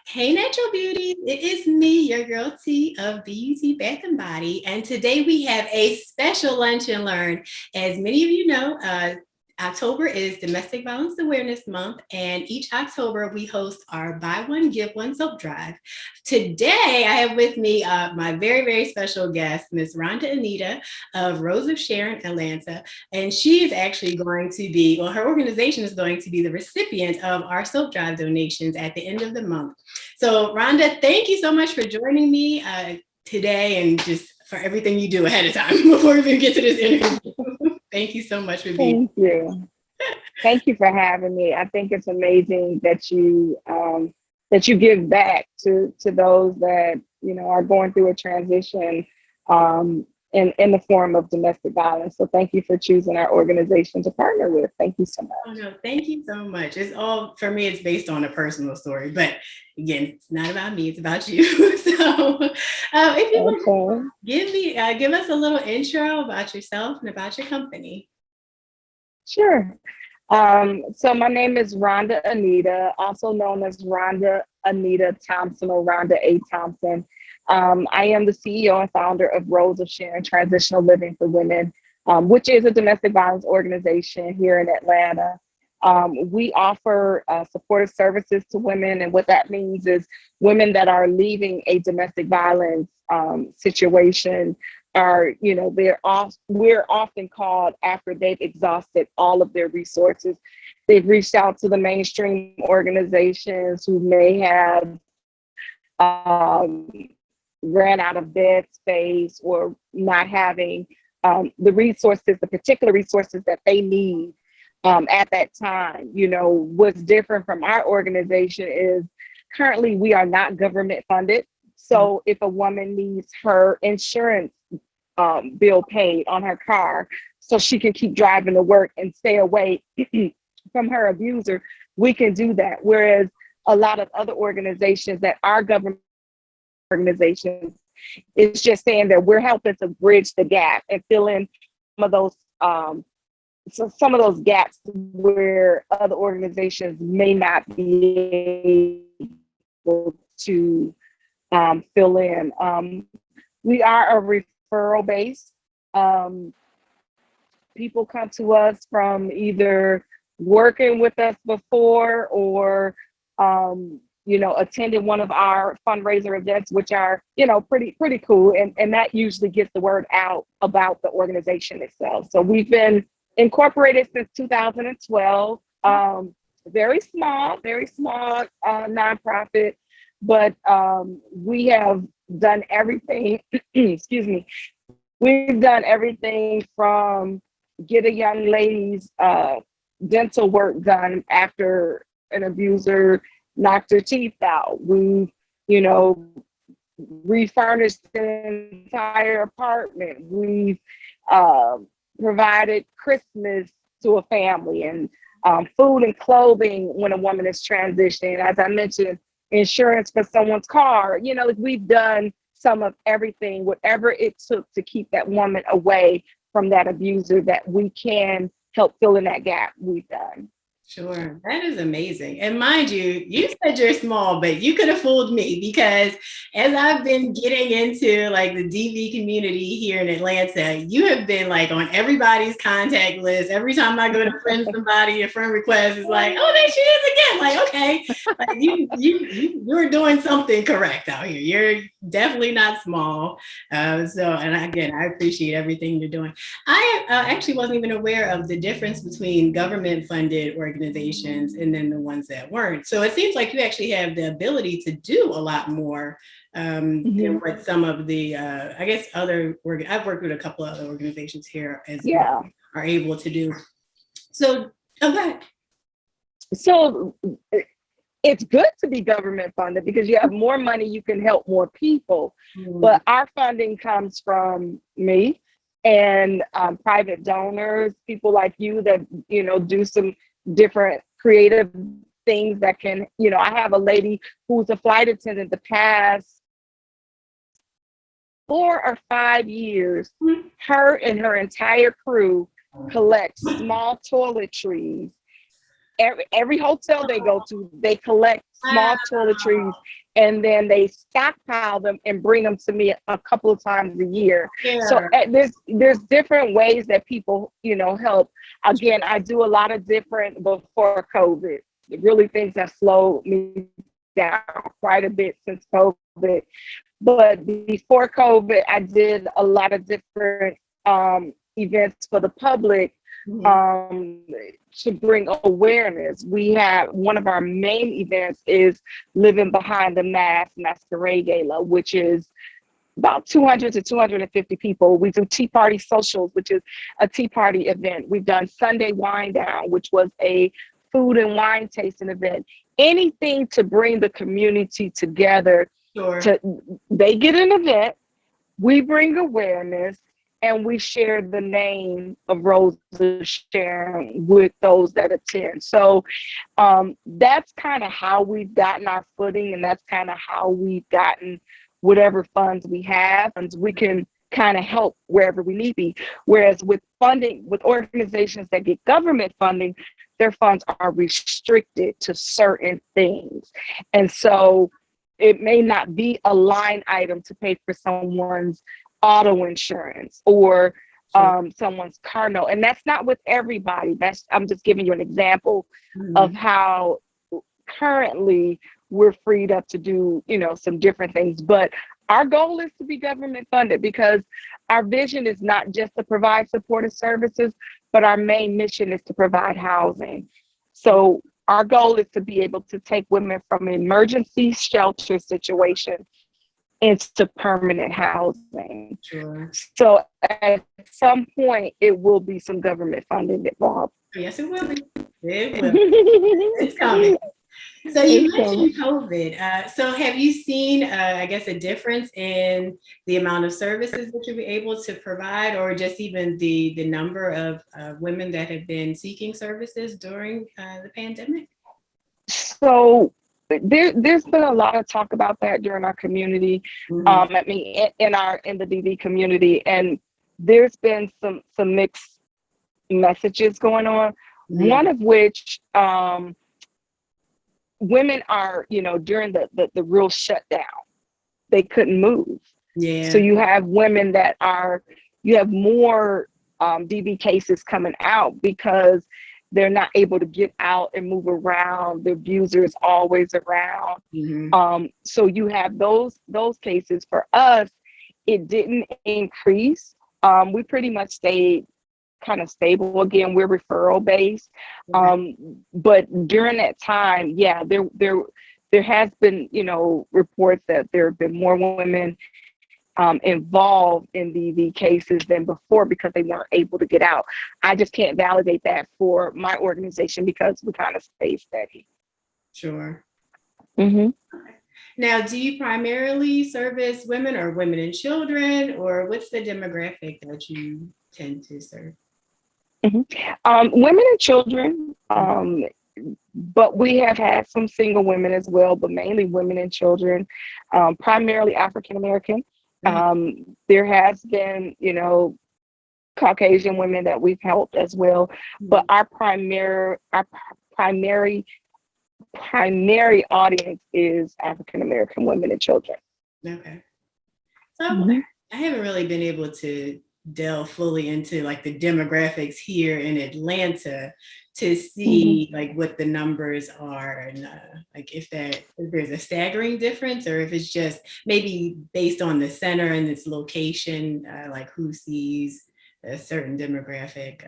Hey, Natural Beauty. It is me, your girl T of BeUTee Bath and Body. And today we have a special lunch and learn. As many of you know, October is Domestic Violence Awareness Month, and each October we host our Buy One, Give One soap drive. Today, I have with me my very, very special guest, Miss Rhonda Anita of Rose of Sharon, Atlanta. And she is actually going to be, well, her organization is going to be the recipient of our soap drive donations at the end of the month. So, Rhonda, thank you so much for joining me today and just for everything you do ahead of time before we even get to this interview. Thank you so much for being. Thank you. Thank you for having me. I think it's amazing that you give back to those that are going through a transition in the form of domestic violence. So thank you for choosing our organization to partner with. Thank you so Oh much. no, thank you so much. It's all for me. It's based on a personal story, but again, it's not about me. It's about you. So, if you would Okay. give us a little intro about yourself and about your company. Sure. So my name is Rhonda Anita, also known as Rhonda Anita Thompson or Rhonda A. Thompson. I am the CEO and founder of Rose of Sharon Transitional Living for Women, which is a domestic violence organization here in Atlanta. We offer supportive services to women, and what that means is women that are leaving a domestic violence situation are, we're often called after they've exhausted all of their resources. They've reached out to the mainstream organizations who may have ran out of bed space or not having the resources, the particular resources that they need at that time. What's different from our organization is currently we are not government funded. So if a woman needs her insurance bill paid on her car so she can keep driving to work and stay away from her abuser, we can do that. Whereas a lot of other organizations that are government organizations, it's just saying that we're helping to bridge the gap and fill in some of those some of those gaps where other organizations may not be able to fill in. We are a referral base. People come to us from either working with us before or attending one of our fundraiser events, which are pretty cool, and that usually gets the word out about the organization itself. So we've been incorporated since 2012. Very small nonprofit, but we have done everything. Excuse me. We've done everything from get a young lady's dental work done after an abuser knocked her teeth out. We've, refurnished the entire apartment. We've provided Christmas to a family and food and clothing when a woman is transitioning. As I mentioned, insurance for someone's car. We've done some of everything, whatever it took to keep that woman away from that abuser that we can help fill in that gap, we've done. Sure, that is amazing. And mind you, you said you're small, but you could have fooled me because as I've been getting into like the DV community here in Atlanta, you have been like on everybody's contact list. Every time I go to friend somebody, a friend request is like, oh, there she is again. Like, okay, like you're doing something correct out here. You're definitely not small. And again, I appreciate everything you're doing. I actually wasn't even aware of the difference between government funded organizations and then the ones that weren't. So it seems like you actually have the ability to do a lot more than what some of the, I guess, I've worked with a couple of other organizations here as Yeah. well are able to do. So, okay. So it's good to be government funded because you have more money, you can help more people. But our funding comes from me and private donors, people like you that, do some different creative things that can, I have a lady who's a flight attendant the past 4 or 5 years. Her and her entire crew collect small toiletries every hotel they go to, they collect small toiletries, and then they stockpile them and bring them to me a couple of times a year. So Yeah. there's different ways that people, you know, help. Again, I do a lot of different before COVID. Really, things have slowed me down quite a bit since COVID. But before COVID, I did a lot of different events for the public, um, to bring awareness. We have one of our main events is Living Behind the Mask Masquerade Gala, which is about 200 to 250 people. We do Tea Party Socials, which is a tea party event. We've done Sunday Wine Down, which was a food and wine tasting event. Anything to bring the community together. Sure. They get an event, we bring awareness, and we share the name of Rosa Sharon with those that attend. So that's kind of how we've gotten our footing, and that's kind of how we've gotten whatever funds we have, and we can kind of help wherever we need to be. Whereas with funding, with organizations that get government funding, their funds are restricted to certain things. And so it may not be a line item to pay for someone's auto insurance or someone's car note. And that's not with everybody. I'm just giving you an example of how currently we're freed up to do, you know, some different things. But our goal is to be government funded, because our vision is not just to provide supportive services, but our main mission is to provide housing. So our goal is to be able to take women from an emergency shelter situation into permanent housing. Sure. So at some point, it will be some government funding involved. Yes, it will be. It will. It's coming. So you mentioned COVID. So have you seen, I guess, a difference in the amount of services that you'll be able to provide, or just even the number of women that have been seeking services during the pandemic? So there's been a lot of talk about that during our community. I mean, in the DV community, and there's been some mixed messages going on. One of which, women are, you know, during the real shutdown, they couldn't move. Yeah. So you have women that you have more DV cases coming out because they're not able to get out and move around. The abuser is always around. So you have those cases. For us, it didn't increase. We pretty much stayed kind of stable. Again, we're referral based. But during that time, yeah, there has been, you know, reports that there have been more women involved in DV cases than before because they weren't able to get out. I just can't validate that for my organization because we kind of stay steady. Sure. Okay. Now, do you primarily service women or women and children, or what's the demographic that you tend to serve? Women and children, but we have had some single women as well, but mainly women and children, primarily African American. There has been, you know, Caucasian women that we've helped as well, but our primary audience is African American women and children. Okay. So I haven't really been able to delve fully into like the demographics here in Atlanta to see like what the numbers are, and like if there's a staggering difference, or if it's just maybe based on the center and its location, like who sees a certain demographic,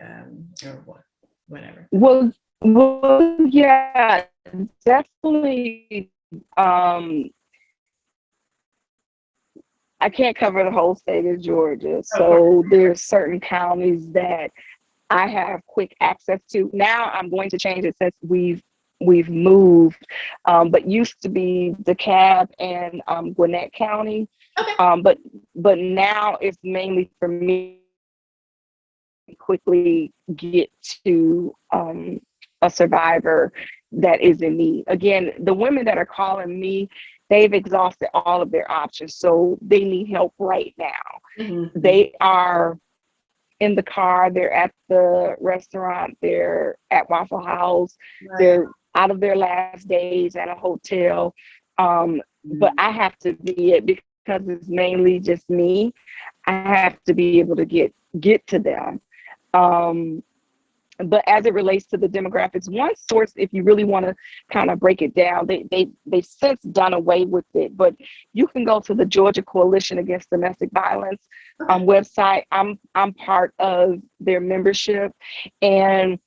or whatever. Well, yeah, definitely. I can't cover the whole state of Georgia, so there's certain counties that I have quick access to. Now I'm going to change it since we've moved, but used to be DeKalb and Gwinnett County. But now it's mainly for me to quickly get to a survivor that is in need. Again, the women that are calling me, they've exhausted all of their options, so they need help right now. They are in the car, they're at the restaurant, they're at Waffle House, Right. they're out of their last days at a hotel. But I have to be it because it's mainly just me. I have to be able to get to them. Um, but as it relates to the demographics, one source, if you really want to kind of break it down, they've since done away with it, but you can go to the Georgia Coalition Against Domestic Violence Okay. website. I'm part of their membership, and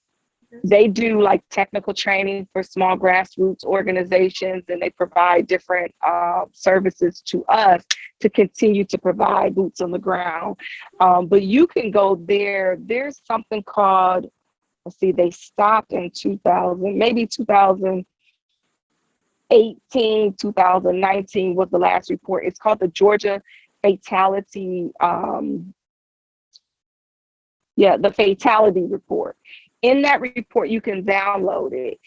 they do like technical training for small grassroots organizations, and they provide different services to us to continue to provide boots on the ground. But you can go there. There's something called, let's see, they stopped in 2000, maybe 2018, 2019 was the last report. It's called the Georgia Fatality, the Fatality Report. In that report, you can download it.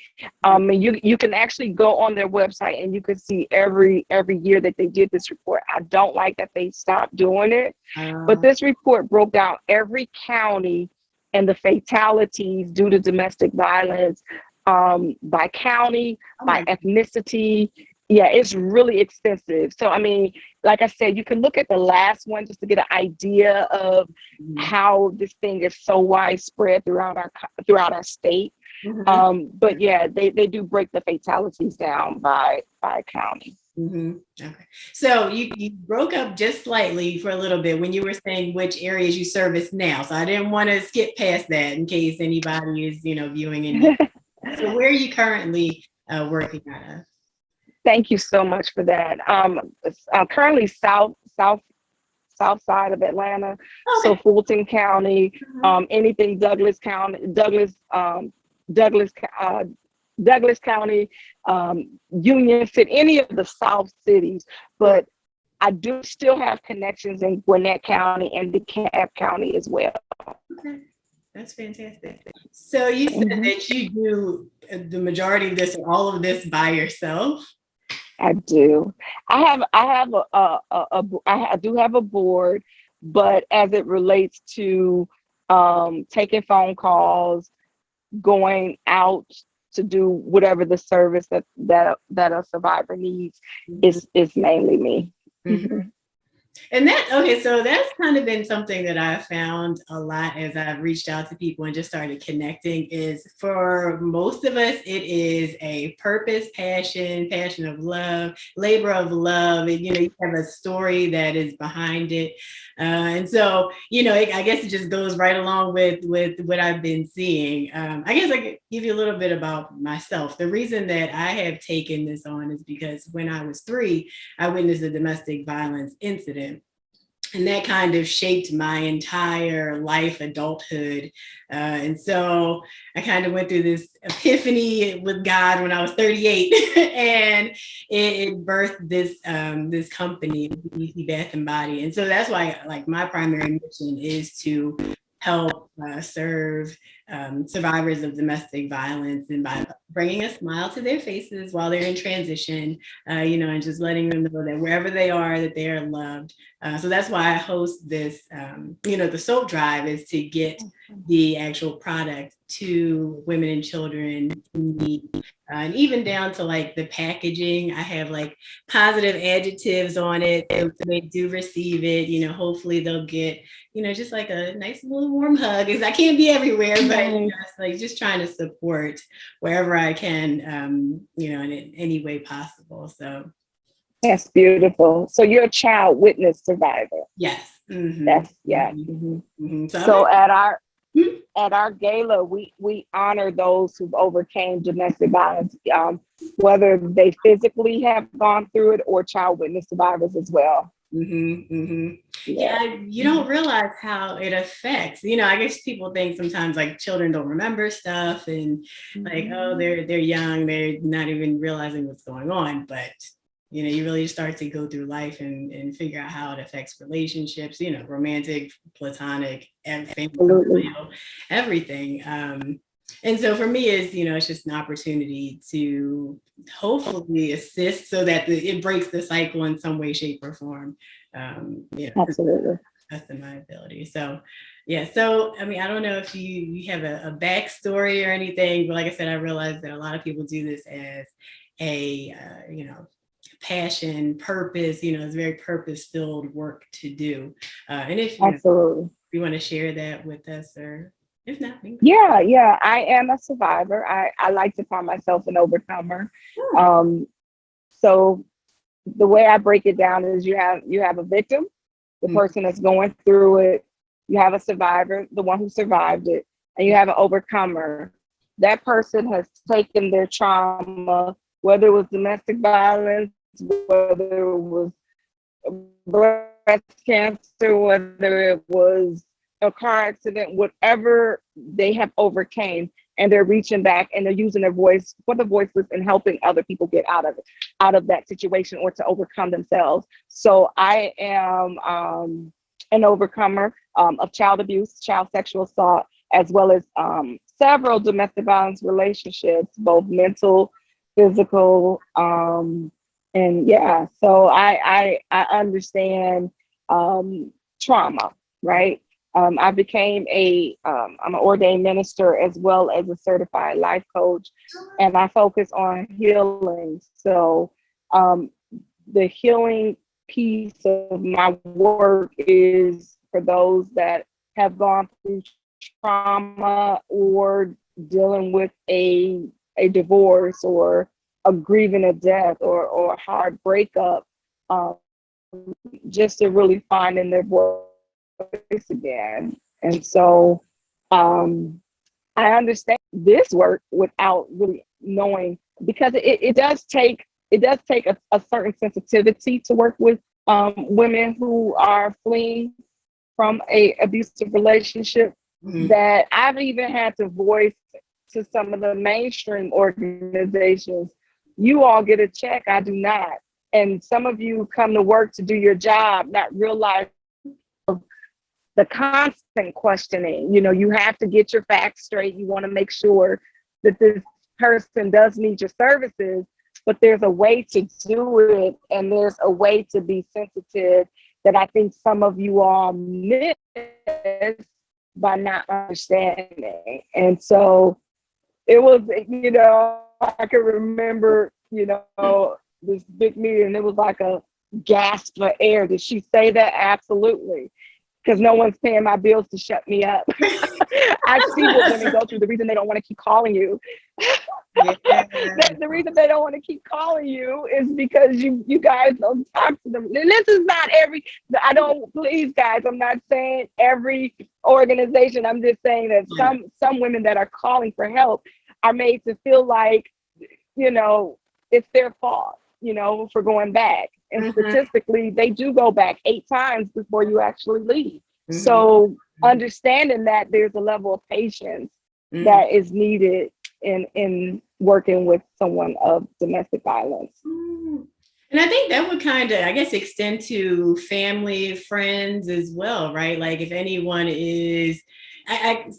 And you can actually go on their website and you can see every year that they did this report. I don't like that they stopped doing it, but this report broke down every county and the fatalities due to domestic violence, by county, Oh by my ethnicity. Yeah, it's really extensive. So, I mean, like I said, you can look at the last one just to get an idea of goodness. how this thing is so widespread throughout our state. Mhm. But yeah, they do break the fatalities down by county. Mhm. Okay. So you broke up just slightly for a little bit when you were saying which areas you service now. So I didn't want to skip past that in case anybody is, viewing in need. So where are you currently working out of? Thank you so much for that. Currently south side of Atlanta, so Okay. Fulton County, Mhm. anything Douglas County, Douglas, uh, Douglas County, Union City, any of the South cities. Sure. But I do still have connections in Gwinnett County and DeKalb County as well. Okay. That's fantastic. So you said Mhm. that you do the majority of this or all of this by yourself? I do. I do have a board, but as it relates to taking phone calls, going out to do whatever the service that a survivor needs, Mhm. is mainly me. Mhm. And okay, so that's kind of been something that I've found a lot as I've reached out to people and just started connecting is for most of us, it is a purpose, passion of love, labor of love. And, you have a story that is behind it. And so, I guess it just goes right along with what I've been seeing. I guess I could give you a little bit about myself. The reason that I have taken this on is because when I was 3, I witnessed a domestic violence incident. And that kind of shaped my entire life, adulthood. And so I kind of went through this epiphany with God when I was 38, and it birthed this company, BeUTee Bath and Body. And so that's why, like, my primary mission is to help serve survivors of domestic violence, and by bringing a smile to their faces while they're in transition, and just letting them know that wherever they are, that they are loved. So that's why I host this, the soap drive is to get the actual product to women and children in need. And even down to like the packaging, I have like positive adjectives on it. So they do receive it, hopefully they'll get, just like a nice little warm hug. Because I can't be everywhere, but Nice. it's like just trying to support wherever I can, in any way possible. So That's beautiful. So you're a child witness survivor. yes. Mm-hmm. That's yeah. Mm-hmm. Hmm. Mm-hmm. So So Mhm. at our gala, we honor those who've overcame domestic violence, whether they physically have gone through it or child witness survivors as well. Mm-hmm, mm-hmm. Yeah. Yeah, you don't realize how it affects. I guess people think sometimes like children don't remember stuff and like, oh, Mhm. they're young, they're not even realizing what's going on. But you really start to go through life and figure out how it affects relationships, romantic, platonic, and family, Absolutely. everything. And so for me, it's just an opportunity to hopefully assist so that it breaks the cycle in some way, shape, or form. Absolutely. Best of my ability. So, Yeah. So, I mean, I don't know if you have a backstory or anything, but like I said, I realize that a lot of people do this as a, passion, purpose, it's very purpose filled work to do. And if, Absolutely. you want to share that with us, or if not, we can. Yeah. I am a survivor. I like to call myself an overcomer. Um, so the way I break it down is you have a victim, the person that's going through it. You have a survivor, the one who survived it, and you have an overcomer. That person has taken their trauma, whether it was domestic violence, whether it was breast cancer, whether it was a car accident, whatever they have overcame, and they're reaching back and they're using their voice for the voiceless and helping other people get out of it, out of that situation, or to overcome themselves. So I am an overcomer of child abuse, child sexual assault, as well as several domestic violence relationships, both mental, physical, and yeah. So I understand trauma, right? I became I'm an ordained minister as well as a certified life coach, and I focus on healing. So the healing piece of my work is for those that have gone through trauma or dealing with a divorce or a grieving of death or a hard breakup, um, just to really find in their voice again. And so I understand this work without really knowing, because it does take a certain sensitivity to work with women who are fleeing from a abusive relationship, that I've even had to voice to some of the mainstream organizations. You all get a check, I do not. And some of you come to work to do your job, not realize the constant questioning. You have to get your facts straight. You want to make sure that this person does need your services, but there's a way to do it, and there's a way to be sensitive that I think some of you all miss by not understanding. And so it was, I can remember, this big meeting, it was like a gasp for air. Did she say that? Absolutely. Because no one's paying my bills to shut me up. I see what women go through. The reason they don't want to keep calling you. Yeah. The reason they don't want to keep calling you is because you guys don't talk to them. And this is not please guys, I'm not saying every organization. I'm just saying that some women that are calling for help are made to feel like, it's their fault, for going back. And statistically, they do go back 8 times before you actually leave. So understanding that there's a level of patience that is needed in working with someone of domestic violence. And I think that would kind of, I guess, extend to family, friends as well, right? Like if anyone is, I've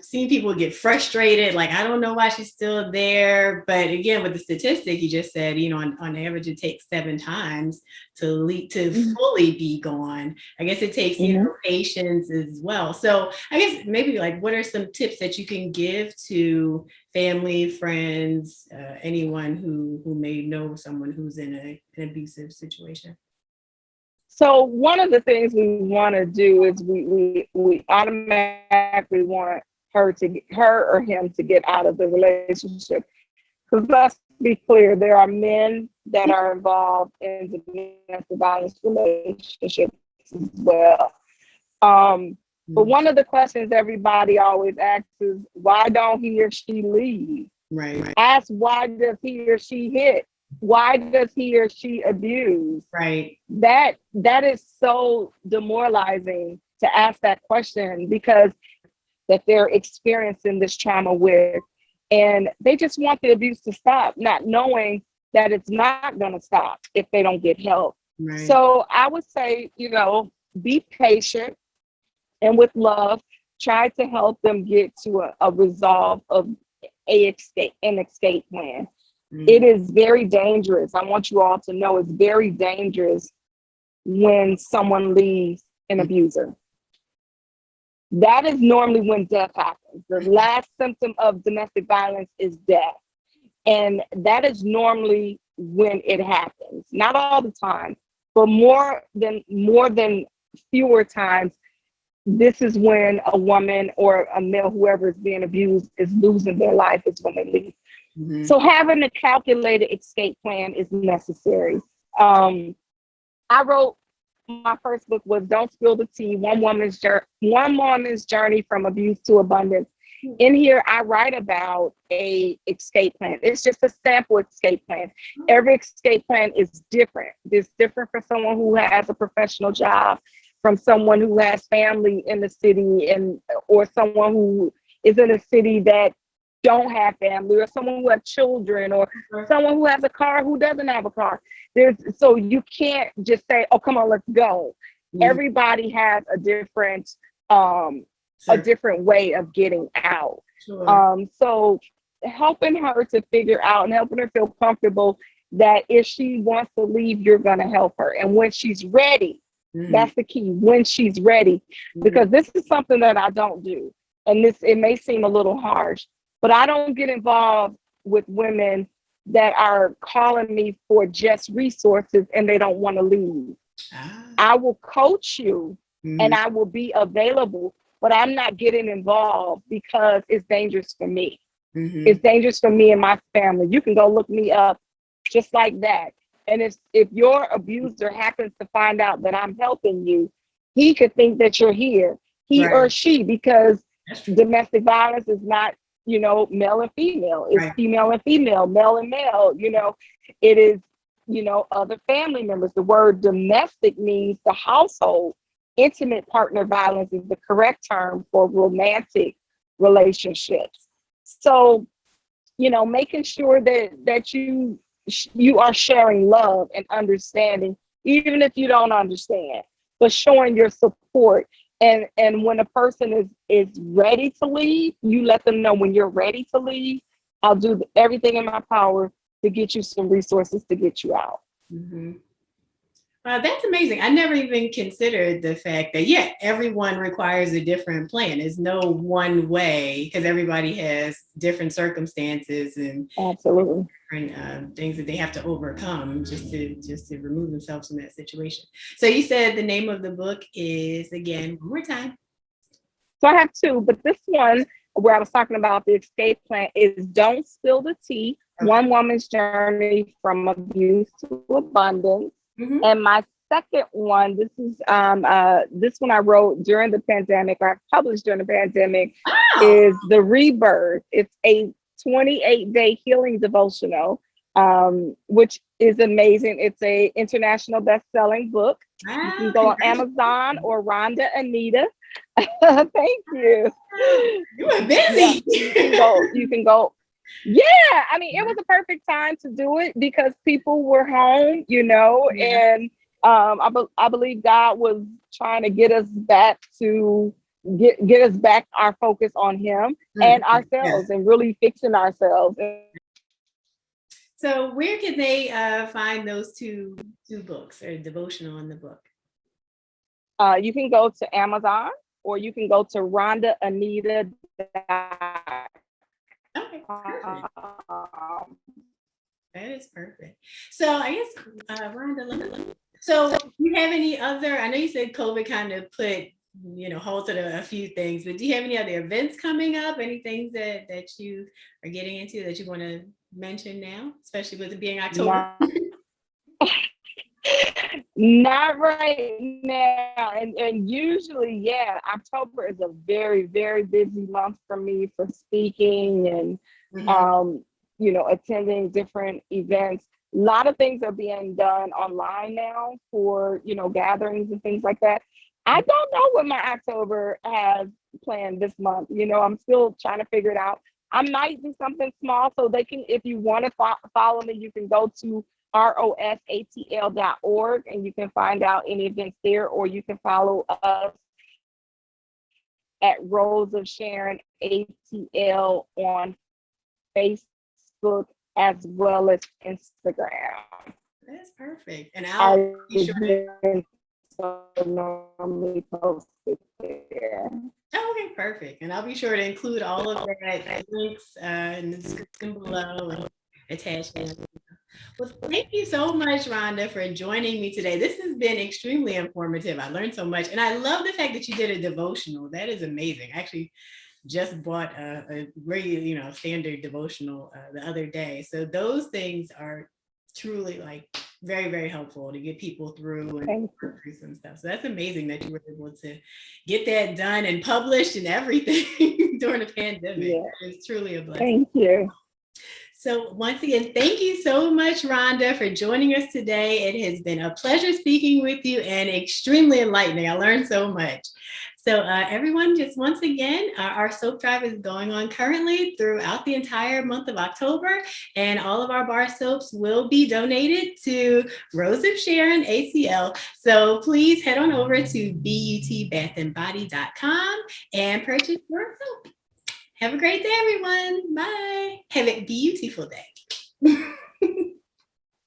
seen people get frustrated, like, I don't know why she's still there. But again, with the statistic you just said, on average, it takes 7 times to fully be gone. I guess it takes, patience as well. So I guess maybe like, what are some tips that you can give to family, friends, anyone who may know someone who's in an abusive situation? So one of the things we want to do is we automatically want her or him to get out of the relationship. Because let's be clear, there are men that are involved in domestic violence relationships as well. But one of the questions everybody always asks is, why don't he or she leave? Right. Ask, why does he or she hit? Why does he or she abuse? Right. That is so demoralizing to ask that question, because that they're experiencing this trauma with, and they just want the abuse to stop, not knowing that it's not going to stop if they don't get help. Right. So I would say, be patient, and with love, try to help them get to a resolve of an escape plan. It is very dangerous. I want you all to know it's very dangerous when someone leaves an abuser. that is normally when death happens. The last symptom of domestic violence is death. And that is normally when it happens. Not all the time, but more than fewer times, this is when a woman or a male, whoever is being abused, is losing their life, is when they leave. Mm-hmm. So having a calculated escape plan is necessary. I wrote, my first book was Don't Spill the Tea, One Woman's Journey from Abuse to Abundance. In here, I write about a escape plan. It's just a sample escape plan. Every escape plan is different. It's different for someone who has a professional job, from someone who has family in the city, or someone who is in a city that don't have family, or someone who has children, or someone who has a car who doesn't have a car. So you can't just say, oh, come on, let's go. Mm-hmm. Everybody has a different way of getting out. Sure. So helping her to figure out and helping her feel comfortable that if she wants to leave, you're going to help her. And when she's ready, that's the key, when she's ready, because this is something that I don't do. And it may seem a little harsh, but I don't get involved with women that are calling me for just resources and they don't want to leave. I will coach you and I will be available, but I'm not getting involved because it's dangerous for me. It's dangerous for me and my family. You can go look me up just like that. And if your abuser happens to find out that I'm helping you, he could think that you're here, he or she, because domestic violence is not, male and female. It's female and female, male and male. It is, other family members. The word domestic means the household. Intimate partner violence is the correct term for romantic relationships. So, making sure that you are sharing love and understanding, even if you don't understand, but showing your support. And when a person is ready to leave, you let them know when you're ready to leave. I'll do everything in my power to get you some resources to get you out. Mm-hmm. Wow, that's amazing. I never even considered the fact that, everyone requires a different plan. There's no one way, because everybody has different circumstances and absolutely different things that they have to overcome just to remove themselves from that situation. So you said the name of the book is, again, one more time. So I have two, but this one where I was talking about the escape plan is Don't Spill the Tea, One Woman's Journey from Abuse to Abundance. Mm-hmm. And my second one, this one I wrote during the pandemic, or I published during the pandemic, is The Rebirth. It's a 28-day healing devotional, which is amazing. It's a international best-selling book. You can go on Amazon or Rhonda Anita. Thank you. You were busy. You can go. Yeah, I mean, it was a perfect time to do it because people were home, and I believe God was trying to get us back to get us back our focus on Him and ourselves, and really fixing ourselves. So where can they find those two books, or devotional in the book? You can go to Amazon, or you can go to Rhonda Anita. Okay, perfect. That is perfect. So I guess, Rhonda, so do you have any other, I know you said COVID kind of put, halted a few things, but do you have any other events coming up? Any things that you are getting into that you want to mention now, especially with it being October? Not right now. And usually, October is a very, very busy month for me for speaking and, attending different events. A lot of things are being done online now for, gatherings and things like that. I don't know what my October has planned this month. I'm still trying to figure it out. I might do something small, so they can, if you want to follow me, you can go to ROSATL.org and you can find out any events there, or you can follow us at Rose of Sharon ATL on Facebook as well as Instagram. That's perfect. And I'll be sure also normally post it there. Okay, perfect. And I'll be sure to include all of that links in the description below and attach them. Well, thank you so much, Rhonda, for joining me today. This has been extremely informative. I learned so much. And I love the fact that you did a devotional. That is amazing. I actually just bought a regular, standard devotional the other day. So those things are truly like very, very helpful to get people through and through some stuff. So that's amazing that you were able to get that done and published and everything during the pandemic. Yeah. It's truly a blessing. Thank you. So once again, thank you so much, Rhonda, for joining us today. It has been a pleasure speaking with you and extremely enlightening. I learned so much. So everyone, just once again, our soap drive is going on currently throughout the entire month of October, and all of our bar soaps will be donated to Rose of Sharon ATL. So please head on over to BeUTeeBathAndBody.com and purchase your soap. Have a great day, everyone. Bye. Have a beautiful day.